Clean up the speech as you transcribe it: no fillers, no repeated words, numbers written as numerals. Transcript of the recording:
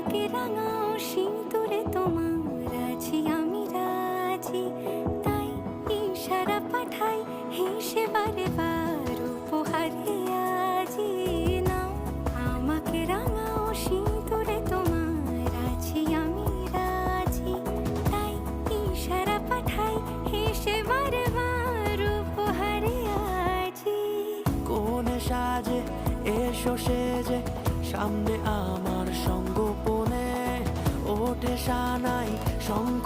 আমাকে রাঙাও সিঁদুরে তোমার আছি আমি রাজি, তাই ইশারা পাঠাই হেসে বারে বার উপহারে আজি। নাও আমাকে রাঙাও সিঁদুরে তোমার আছি আমি রাজি, তাই ইশারা পাঠাই হেসে বারে বার উপহারে আজি। কোনে সাজে এসো সেজে সামনে আমার সঙ্গোপনে, ওঠে সানাই শঙ্খ